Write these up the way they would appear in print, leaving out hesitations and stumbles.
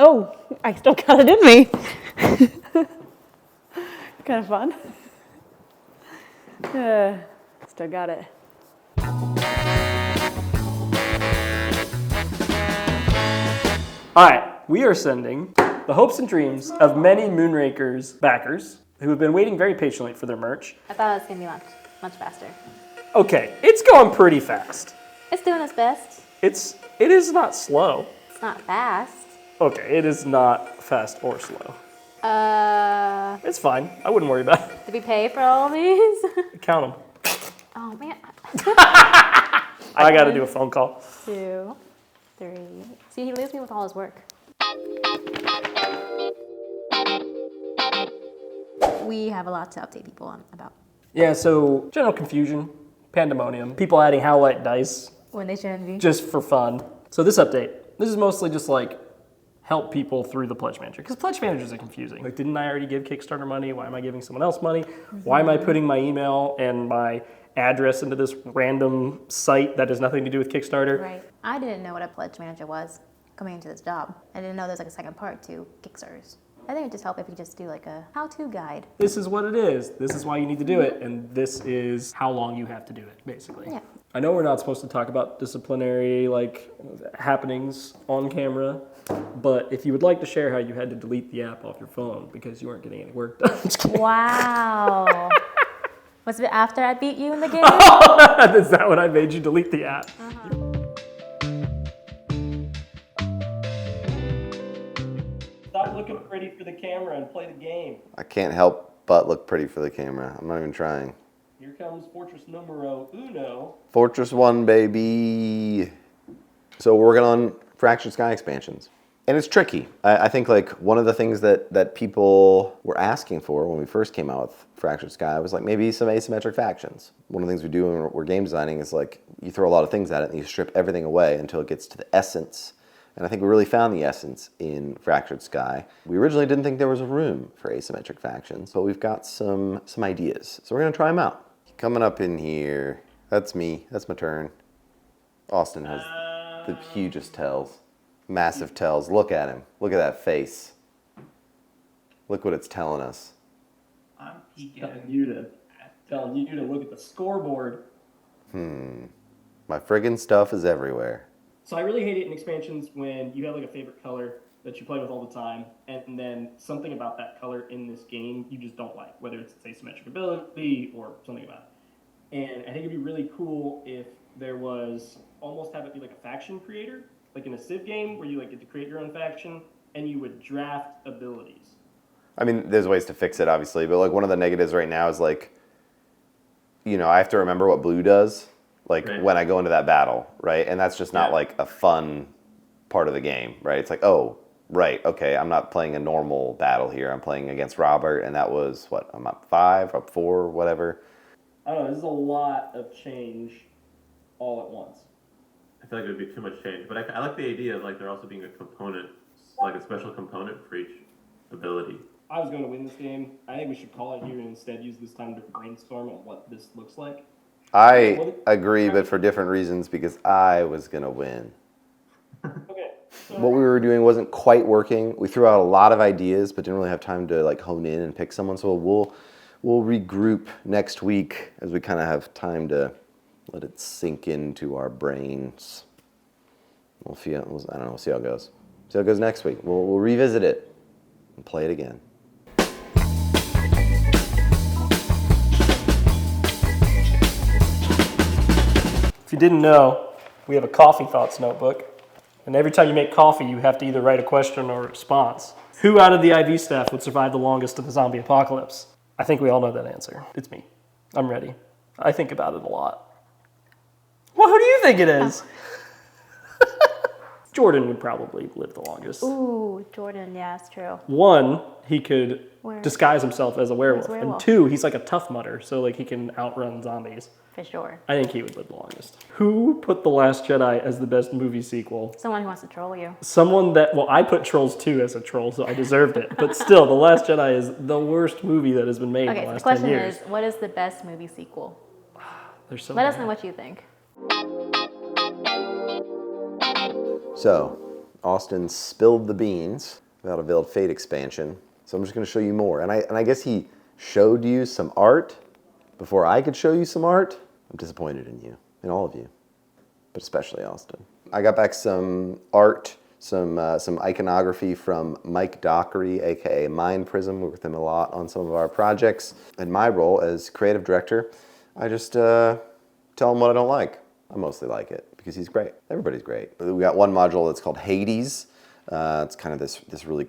Oh, I still got it in me. Kind of fun. Still got it. All right, we are sending the hopes and dreams of many Moonrakers backers who have been waiting very patiently for their merch. I thought it was going to be much faster. Okay, it's going pretty fast. It's doing its best. It is not slow. It's not fast. Okay, it is not fast or slow. It's fine. I wouldn't worry about it. Did we pay for all of these? Count them. Oh, man. I got to do a phone call. 2, 3. See, he leaves me with all his work. We have a lot to update people on about. Yeah, so general confusion, pandemonium, people adding Howlite dice When they shouldn't be. just for fun. So this update, this is mostly just like help people through the pledge manager, because pledge managers are confusing. Like, didn't I already give Kickstarter money? Why am I giving someone else money? Why am I putting my email and my address into this random site that has nothing to do with Kickstarter? Right. I didn't know what a pledge manager was coming into this job. I didn't know there's like a second part to Kickstarters. I think it'd just help if you just do like a how-to guide. This is what it is. This is why you need to do it, and this is how long you have to do it, basically. Yeah. I know we're not supposed to talk about disciplinary happenings on camera, but if you would like to share how you had to delete the app off your phone because you weren't getting any work done. Just kidding. Wow. Was it after I beat you in the game? Is that what I made you delete the app? Stop looking pretty for the camera and play the game. I can't help but look pretty for the camera. I'm not even trying. Here comes Fortress Numero Uno. Fortress 1, baby. So we're working on Fractured Sky expansions. And it's tricky. I think like one of the things that people were asking for when we first came out with Fractured Sky was like maybe some asymmetric factions. One of the things we do when we're game designing is like you throw a lot of things at it and you strip everything away until it gets to the essence. And I think we really found the essence in Fractured Sky. We originally didn't think there was a room for asymmetric factions, but we've got some ideas. So we're gonna try them out. Coming up in here, that's me, that's my turn. Austin has the hugest tells, massive tells. Look at him, look at that face. Look what it's telling us. I'm telling you to look at the scoreboard. My friggin' stuff is everywhere. So I really hate it in expansions when you have like a favorite color that you play with all the time, and then something about that color in this game you just don't like, whether it's asymmetric ability or something about it. And I think it'd be really cool if there was, almost have it be like a faction creator, like in a Civ game where you like get to create your own faction and you would draft abilities. I mean, there's ways to fix it, obviously, but like one of the negatives right now is like, you know, I have to remember what blue does, like when I go into that battle, right? And that's just not like a fun part of the game, right? It's like, oh, right, okay, I'm not playing a normal battle here. I'm playing against Robert, and that was, what, I'm up 5, up 4, whatever. I don't know, this is a lot of change all at once. I feel like it would be too much change, but I like the idea of like there also being a component, like a special component for each ability. I was going to win this game. I think we should call it here and instead use this time to brainstorm on what this looks like. I agree, but for different reasons, because I was going to win. Okay. So What we were doing wasn't quite working. We threw out a lot of ideas, but didn't really have time to like hone in and pick someone. So we'll regroup next week as we kind of have time to let it sink into our brains. We'll see. I don't know. We'll see how it goes. See how it goes next week. We'll revisit it and play it again. if you didn't know, we have a coffee thoughts notebook. And every time you make coffee, you have to either write a question or a response. Who out of the IV staff would survive the longest in the zombie apocalypse? I think we all know that answer. It's me. I'm ready. I think about it a lot. Well, who do you think it is? Jordan would probably live the longest. Ooh, Jordan, yeah, it's true. One, he could Where? disguise himself as a werewolf. As a werewolf. And two, he's like a tough mudder, so like he can outrun zombies. For sure. I think he would live the longest. Who put The Last Jedi as the best movie sequel? Someone who wants to troll you. Someone that, well, I put Trolls 2 as a troll, so I deserved it. But still, The Last Jedi is the worst movie that has been made Okay, in the so the last question 10 years. is, what is the best movie sequel? There's so Let us many. know what you think. So, Austin spilled the beans about a Veiled Fate expansion, so I'm just going to show you more. And I guess he showed you some art before I could show you some art. I'm disappointed in you, in all of you, but especially Austin. I got back some art, some iconography from Mike Dockery, aka Mind Prism. We work with him a lot on some of our projects. In my role as creative director, I just tell him what I don't like. I mostly like it because he's great. Everybody's great. We got one module that's called Hades. It's kind of this really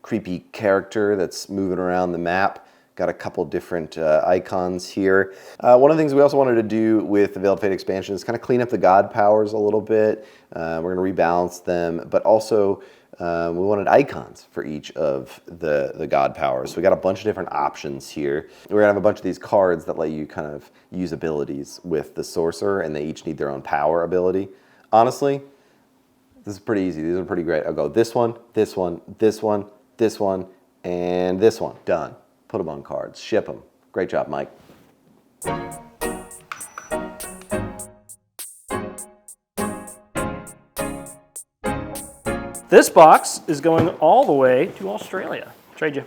creepy character that's moving around the map. Got a couple different icons here. One of the things we also wanted to do with the Veiled Fate expansion is kind of clean up the god powers a little bit. We're going to rebalance them, but also we wanted icons for each of the god powers. So we got a bunch of different options here. We're going to have a bunch of these cards that let you kind of use abilities with the sorcerer, and they each need their own power ability. Honestly, this is pretty easy. These are pretty great. I'll go this one, this one, this one, this one, and this one. Done. Put them on cards, ship them. Great job, Mike. This box is going all the way to Australia. Trade you.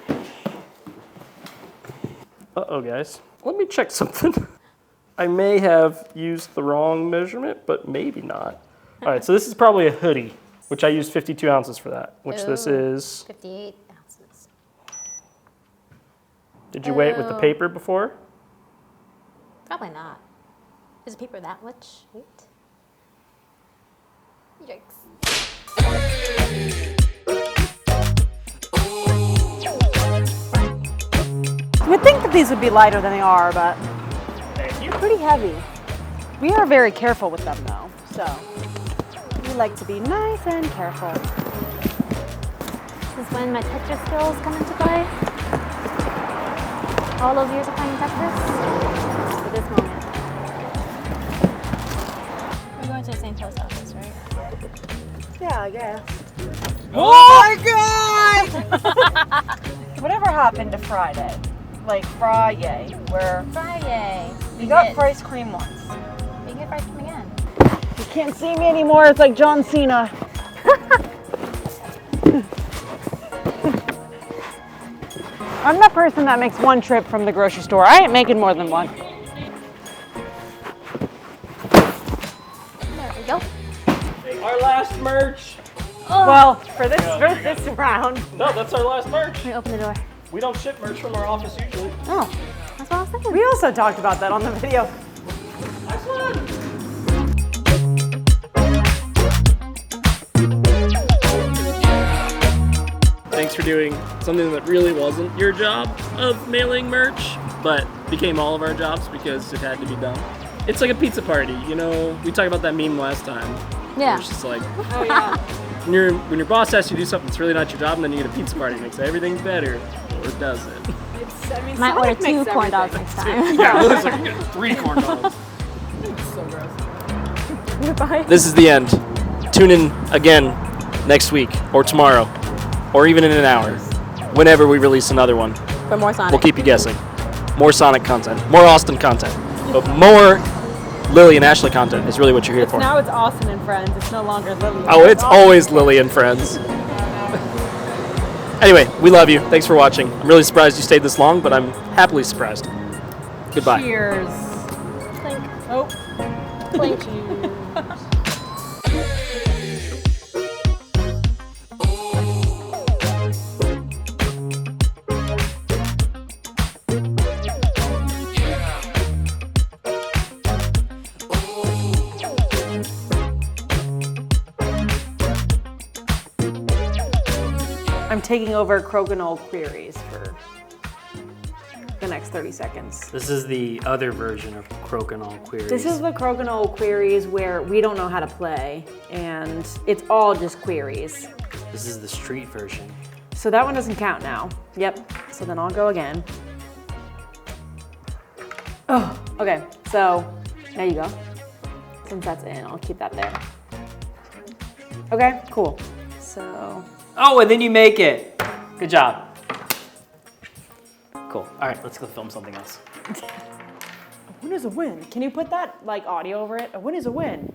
Uh-oh, guys. Let me check something. I may have used the wrong measurement, but maybe not. All right, so this is probably a hoodie, which I used 52 ounces for that, which this is... 58 ounces. Did you weigh it with the paper before? Probably not. Is paper that much weight? Yikes. You would think that these would be lighter than they are, but Thank you. pretty heavy. We are very careful with them though, so we like to be nice and careful. This is when my Tetris skills come into play. All those years of playing Tetris for this moment. We're going to the same post office, right? Yeah, I guess. Oh my God! Whatever happened to Friday? Like Friday, where Friday. we got ice cream once. We can get ice cream again. You can't see me anymore. It's like John Cena. I'm that person that makes one trip from the grocery store. I ain't making more than one. There we go. Our last merch. Well, for this round. No, that's our last merch. Let me open the door. We don't ship merch from our office usually. Oh, that's what I was thinking. We also talked about that on the video. Nice one. Thanks for doing something that really wasn't your job of mailing merch, but became all of our jobs because it had to be done. It's like a pizza party, you know, we talked about that meme last time. Yeah. It's just like, Oh yeah. when your boss asks you to do something that's really not your job, and then you get a pizza party, it makes everything better, or does it? I mean, Might order Sonic makes 2 corn dogs everything. next time. Yeah, it's like you get 3 corn dogs. So gross. Goodbye. This is the end. Tune in again next week, or tomorrow, or even in an hour, whenever we release another one. For more Sonic. We'll keep you guessing. More Sonic content, more Austin content, but more Lily and Ashley content is really what you're here for. Now it's Austin and Friends. It's no longer Lily. Oh, it's always Lily and Friends. Anyway, we love you. Thanks for watching. I'm really surprised you stayed this long, but I'm happily surprised. Goodbye. Cheers. Clink. Oh. Clink. I'm taking over Crokinole queries for the next 30 seconds. This is the other version of Crokinole queries. This is the Crokinole queries where we don't know how to play, and it's all just queries. This is the street version. So that one doesn't count now. Yep, so then I'll go again. Oh, okay, so there you go. Since that's in, I'll keep that there. Okay, cool. So, Oh, and then you make it. Good job. Cool. All right, let's go film something else. a win is a win. Can you put that like audio over it? A win is a win.